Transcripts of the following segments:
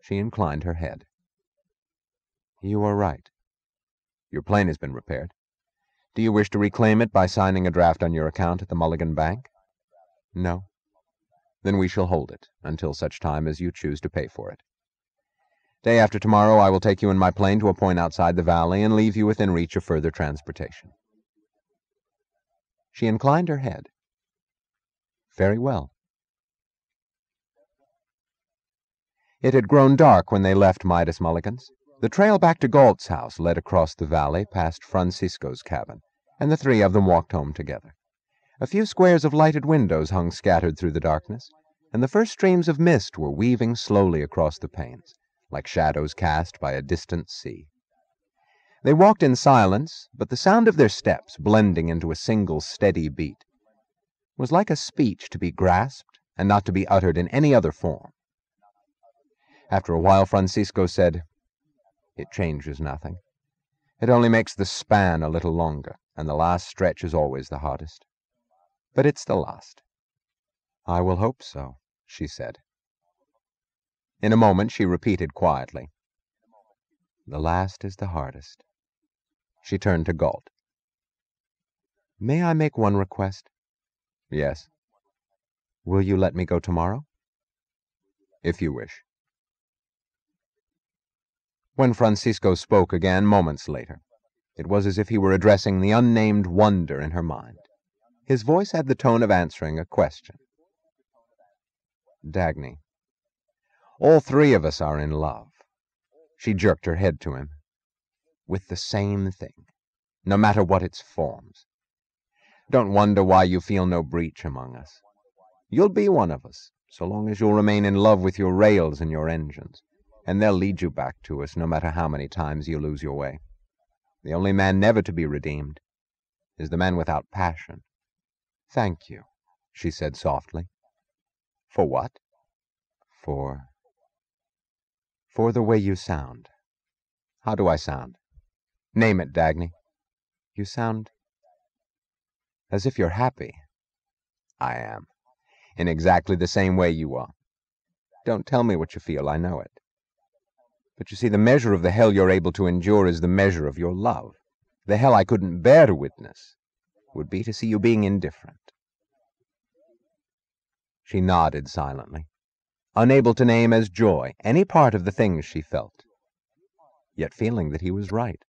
She inclined her head. "You are right. Your plane has been repaired. Do you wish to reclaim it by signing a draft on your account at the Mulligan Bank? No? Then we shall hold it until such time as you choose to pay for it. Day after tomorrow I will take you in my plane to a point outside the valley and leave you within reach of further transportation." She inclined her head. "Very well." It had grown dark when they left Midas Mulligan's. The trail back to Galt's house led across the valley past Francisco's cabin, and the three of them walked home together. A few squares of lighted windows hung scattered through the darkness, and the first streams of mist were weaving slowly across the panes, like shadows cast by a distant sea. They walked in silence, but the sound of their steps, blending into a single steady beat, was like a speech to be grasped and not to be uttered in any other form. After a while Francisco said, "It changes nothing. It only makes the span a little longer, and the last stretch is always the hardest. But it's the last." "I will hope so," she said. In a moment she repeated quietly, "The last is the hardest." She turned to Galt. "May I make one request?" "Yes." "Will you let me go tomorrow?" "If you wish." When Francisco spoke again moments later, it was as if he were addressing the unnamed wonder in her mind. His voice had the tone of answering a question. "Dagny, all three of us are in love." She jerked her head to him. "With the same thing, no matter what its forms. Don't wonder why you feel no breach among us. You'll be one of us, so long as you'll remain in love with your rails and your engines, and they'll lead you back to us no matter how many times you lose your way. The only man never to be redeemed is the man without passion." "Thank you," she said softly. "For what?" For the way you sound." "How do I sound? Name it, Dagny." "You sound as if you're happy." "I am, in exactly the same way you are. Don't tell me what you feel, I know it. But you see, the measure of the hell you're able to endure is the measure of your love. The hell I couldn't bear to witness would be to see you being indifferent." She nodded silently, unable to name as joy any part of the things she felt, yet feeling that he was right.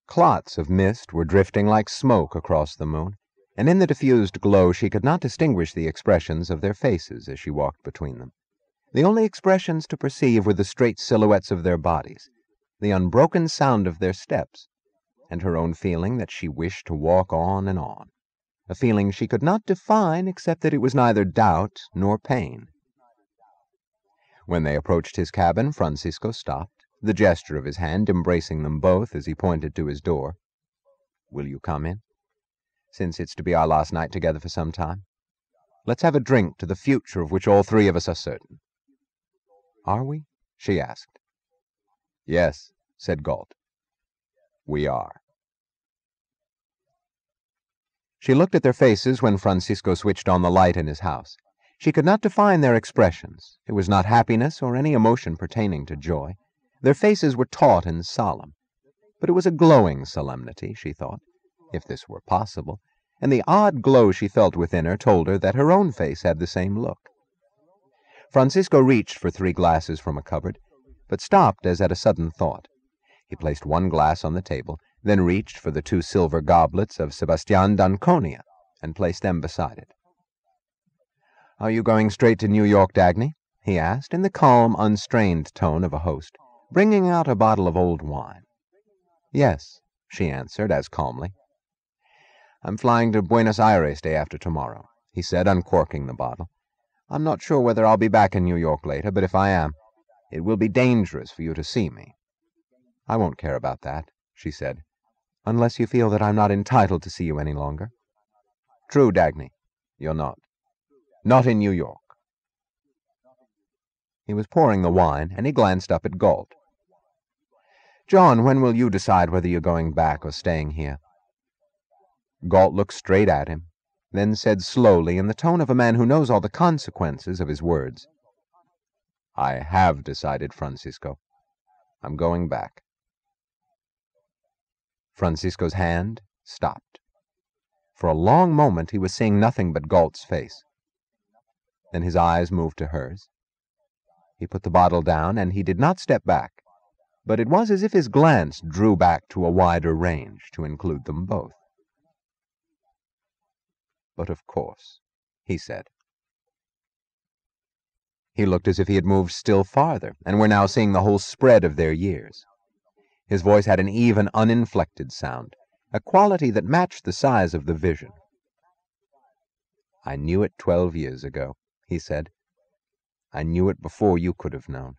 Clots of mist were drifting like smoke across the moon, and in the diffused glow she could not distinguish the expressions of their faces as she walked between them. The only expressions to perceive were the straight silhouettes of their bodies, the unbroken sound of their steps, and her own feeling that she wished to walk on and on, a feeling she could not define except that it was neither doubt nor pain. When they approached his cabin, Francisco stopped, the gesture of his hand embracing them both as he pointed to his door. "Will you come in? Since it's to be our last night together for some time. Let's have a drink to the future of which all three of us are certain." "Are we?" she asked. "Yes," said Galt. "We are." She looked at their faces when Francisco switched on the light in his house. She could not define their expressions. It was not happiness or any emotion pertaining to joy. Their faces were taut and solemn, but it was a glowing solemnity, she thought, if this were possible, and the odd glow she felt within her told her that her own face had the same look. Francisco reached for 3 glasses from a cupboard, but stopped as at a sudden thought. He placed one glass on the table, then reached for the 2 silver goblets of Sebastian d'Anconia, and placed them beside it. "Are you going straight to New York, Dagny?" he asked, in the calm, unstrained tone of a host, bringing out a bottle of old wine. "Yes," she answered, as calmly. "I'm flying to Buenos Aires day after tomorrow," he said, uncorking the bottle. "I'm not sure whether I'll be back in New York later, but if I am, it will be dangerous for you to see me." "I won't care about that," she said, "unless you feel that I'm not entitled to see you any longer." "True, Dagny, you're not. Not in New York." He was pouring the wine, and he glanced up at Galt. "John, when will you decide whether you're going back or staying here?" Galt looked straight at him, then said slowly, in the tone of a man who knows all the consequences of his words, I have decided, Francisco. I'm going back. Francisco's hand stopped. For a long moment he was seeing nothing but Galt's face. Then his eyes moved to hers. He put the bottle down, and he did not step back, but it was as if his glance drew back to a wider range to include them both. But of course, he said. He looked as if he had moved still farther, and were now seeing the whole spread of their years. His voice had an even, uninflected sound, a quality that matched the size of the vision. I knew it 12 years ago, he said. I knew it before you could have known,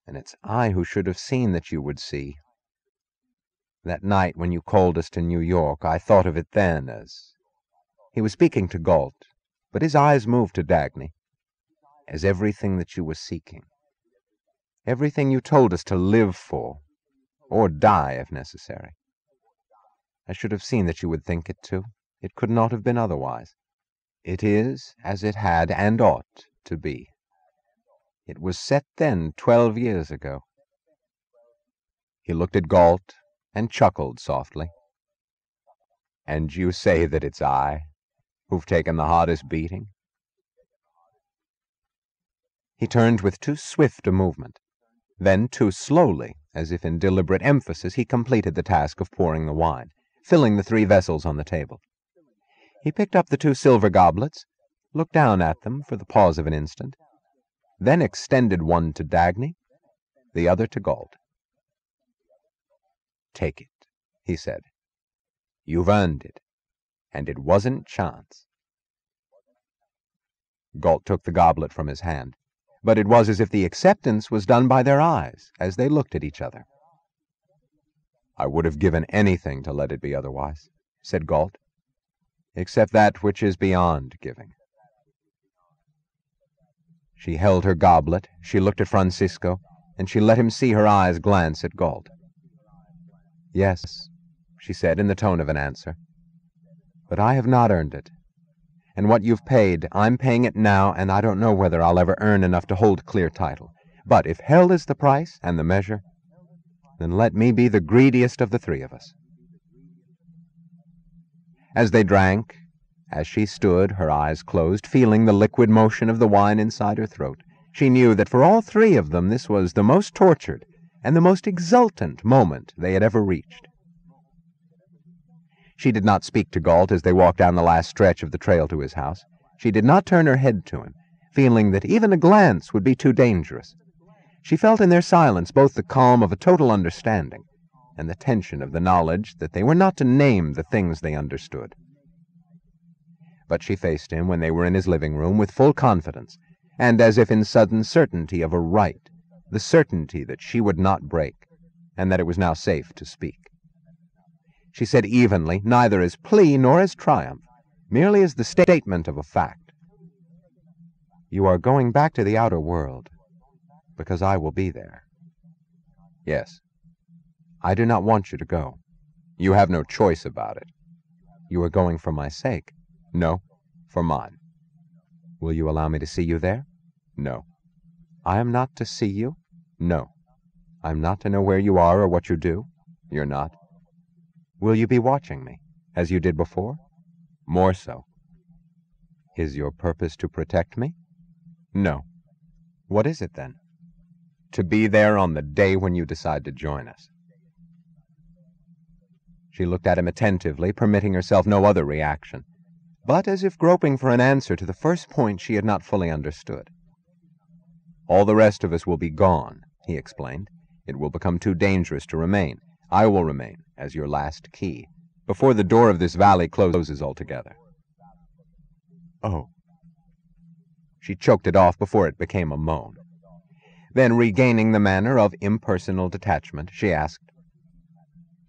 and it's I who should have seen that you would see. That night when you called us to New York, I thought of it then as— He was speaking to Galt, but his eyes moved to Dagny. As everything that you were seeking. Everything you told us to live for, or die if necessary. I should have seen that you would think it too. It could not have been otherwise. It is as it had and ought to be. It was set then 12 years ago. He looked at Galt and chuckled softly. And you say that it's I who've taken the hardest beating? He turned with too swift a movement. Then, too slowly, as if in deliberate emphasis, he completed the task of pouring the wine, filling the 3 vessels on the table. He picked up the 2 silver goblets, looked down at them for the pause of an instant, then extended one to Dagny, the other to Galt. Take it, he said. You've earned it, and it wasn't chance. Galt took the goblet from his hand, but it was as if the acceptance was done by their eyes as they looked at each other. I would have given anything to let it be otherwise, said Galt, except that which is beyond giving. She held her goblet, she looked at Francisco, and she let him see her eyes glance at Galt. Yes, she said in the tone of an answer, but I have not earned it. And what you've paid, I'm paying it now, and I don't know whether I'll ever earn enough to hold clear title. But if hell is the price and the measure, then let me be the greediest of the 3 of us. As they drank, as she stood, her eyes closed, feeling the liquid motion of the wine inside her throat, she knew that for all 3 of them this was the most tortured and the most exultant moment they had ever reached. She did not speak to Galt as they walked down the last stretch of the trail to his house. She did not turn her head to him, feeling that even a glance would be too dangerous. She felt in their silence both the calm of a total understanding and the tension of the knowledge that they were not to name the things they understood. But she faced him when they were in his living room with full confidence, and as if in sudden certainty of a right, the certainty that she would not break, and that it was now safe to speak. She said evenly, neither as plea nor as triumph, merely as the statement of a fact. You are going back to the outer world, because I will be there. Yes. I do not want you to go. You have no choice about it. You are going for my sake. No, for mine. Will you allow me to see you there? No. I am not to see you? No. I am not to know where you are or what you do? You're not. Will you be watching me, as you did before? More so. Is your purpose to protect me? No. What is it, then? To be there on the day when you decide to join us. She looked at him attentively, permitting herself no other reaction, but as if groping for an answer to the first point she had not fully understood. All the rest of us will be gone, he explained. It will become too dangerous to remain. I will remain as your last key, before the door of this valley closes altogether. Oh. She choked it off before it became a moan. Then, regaining the manner of impersonal detachment, she asked,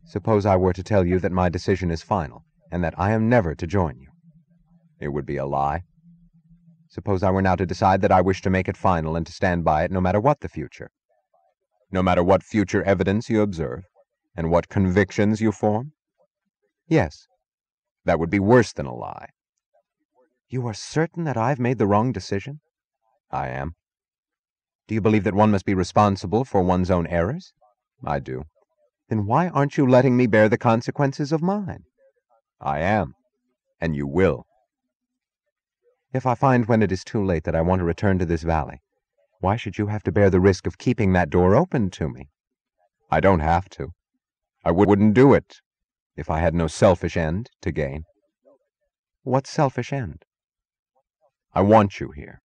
Suppose I were to tell you that my decision is final, and that I am never to join you. It would be a lie. Suppose I were now to decide that I wish to make it final and to stand by it no matter what the future. No matter what future evidence you observe, and what convictions you form? Yes. That would be worse than a lie. You are certain that I've made the wrong decision? I am. Do you believe that one must be responsible for one's own errors? I do. Then why aren't you letting me bear the consequences of mine? I am, and you will. If I find when it is too late that I want to return to this valley, why should you have to bear the risk of keeping that door open to me? I don't have to. I wouldn't do it if I had no selfish end to gain. What selfish end? I want you here.